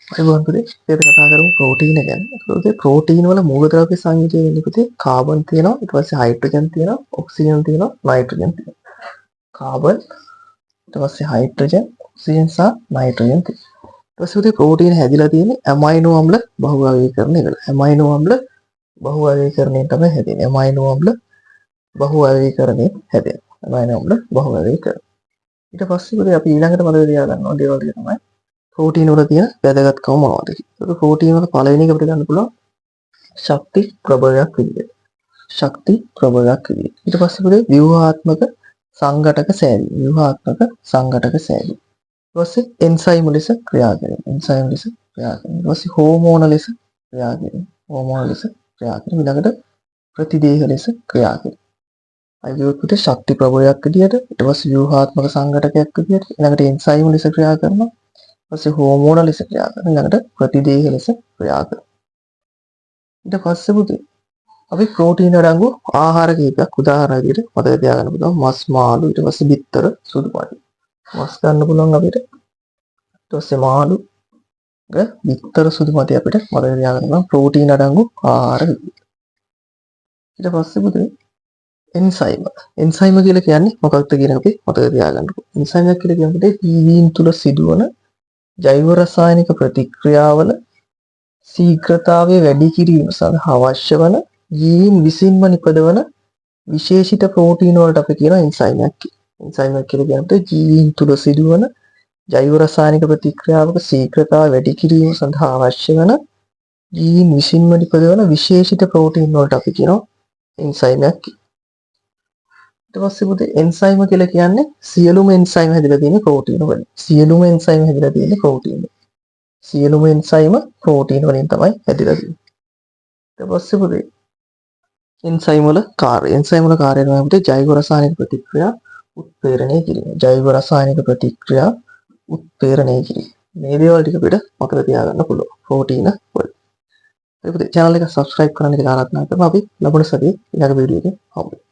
අයිබෝන් පුතේ අපි කතා කරමු ප්‍රෝටීන ගැන. ඒකෝද ප්‍රෝටීන වල මූලද්‍රව්‍ය සංයුතිය වෙන්නේ පුතේ කාබන් තියෙනවා, ඊට පස්සේ හයිඩ්‍රජන් තියෙනවා, ඔක්සිජන් තියෙනවා, නයිට්‍රජන් තියෙනවා. කාබන් ඊට පස්සේ හයිඩ්‍රජන්, ඔක්සිජන් සහ නයිට්‍රජන් තියෙනවා. ඊට පස්සේ පුතේ ප්‍රෝටීන හැදිලා තියෙන්නේ ඇමයිනෝ අම්ල බහුවර්ගීකරණය කරලා. ඇමයිනෝ අම්ල බහුවර්ගීකරණයෙන් තමයි හැදෙන්නේ. ඇමයිනෝ අම්ල බහුවර්ගීකරණයෙන් හැදෙනවා. ඇමයිනෝ අම්ල බහුවර්ගීකරණ. ඊට පස්සේ පුතේ අපි ඊළඟට මතක තියාගන්න ඕන දේවල් ටික තමයි ප්‍රෝටීන වල තියෙන වැදගත්කම මොනවද කියලා. ඒක ප්‍රෝටීන වල පළවෙනි එක අපිට ගන්න පුළුවන් ශක්ති ප්‍රබලයක් විදිහට. ශක්ති ප්‍රබලයක් විදිහට. ඊට පස්සේ පුතේ ව්‍යුහාත්මක සංඝටක සෑදීම. ව්‍යුහාත්මක සංඝටක සෑදීම. ඊට පස්සේ එන්සයිම් ලෙස ක්‍රියා කිරීම. එන්සයිම් ලෙස ක්‍රියා කිරීම. ඊට පස්සේ හෝමෝන ලෙස ක්‍රියා කිරීම. හෝමෝන ලෙස ක්‍රියා කිරීම. ඊළඟට ප්‍රතිදේහ ලෙස ක්‍රියා කිරීම. අයියෝත් පුතේ ශක්ති ප්‍රබලයක් විදිහට, ඊට පස්සේ ව්‍යුහාත්මක සංඝටකයක් විදිහට, ඊළඟට එන්සයිම් ලෙස ක්‍රියා කරනවා. පස්සේ හෝමෝන ලෙස ක්‍රියා කරන ළඟට ප්‍රතිදේහ ලෙස ක්‍රියා කරනවා. ඊට පස්සේ පුතේ අපි ප්‍රෝටීන අඩංගු ආහාර කීපයක් උදාහරණ විදිහට මතක තියාගන්න පුළුවන්. මස්, මාළු, ඊට පස්සේ බිත්තර, සුදු පාටි. මස් ගන්න පුළුවන් අපිට. ඊට පස්සේ මාළු, බිත්තර, සුදු පාටි අපිට මතක තියාගන්න පුළුවන් ප්‍රෝටීන අඩංගු ආහාර විදිහට. ඊට පස්සේ පුතේ එන්සයිම. එන්සයිම කියලා කියන්නේ මොකක්ද කියන එක මතක තියාගන්න ඕනේ. එන්සයිම කියලා කියන්නේ ජීවීන් තුල සිදුවන ජෛව රසායනික ප්‍රතික්‍රියාවල ශීඝ්‍රතාවය වැඩි කිරීම සඳහා අවශ්‍ය වන ජීවීන් විසින්ම නිපදවන විශේෂිත ප්‍රෝටීන වලට අපි කියනවා එන්සයිමයක් කියලා. එන්සයිමයක් කියලා කියන්නේ ජීවීන් තුල සිදුවන ජෛව රසායනික ප්‍රතික්‍රියාවක ශීඝ්‍රතාවය වැඩි කිරීම සඳහා අවශ්‍ය වන ජීවීන් විසින්ම නිපදවන විශේෂිත ප්‍රෝටීන වලට අපි කියනවා එන්සයිමයක් කියලා. ඊට පස්සේ පුතේ එන්සයිම කියලා කියන්නේ සියලුම එන්සයිම හැදිලා තියෙන්නේ ප්‍රෝටීන වලින්. සියලුම එන්සයිම හැදිලා තියෙන්නේ ප්‍රෝටීන වලින්. සියලුම එන්සයිම ප්‍රෝටීන වලින් තමයි හැදිලා තියෙන්නේ. ඊට පස්සේ පුතේ එන්සයිම වල කාර්යය. එන්සයිම වල කාර්යය තමයි පුතේ ජෛව රසායනික ප්‍රතික්‍රියා උත්ප්‍රේරණය කිරීම. ජෛව රසායනික ප්‍රතික්‍රියා උත්ප්‍රේරණය කිරීම. මේ දේවල් ටික අපිට මතක තියාගන්න පුළුවන් ප්‍රෝටීන වල. ඒ පුතේ channel එක subscribe කරන්න කියලා ආරාධනා කරනවා. අපි ලබන සතියේ ඊළඟ වීඩියෝ එකේ හමු වෙමු.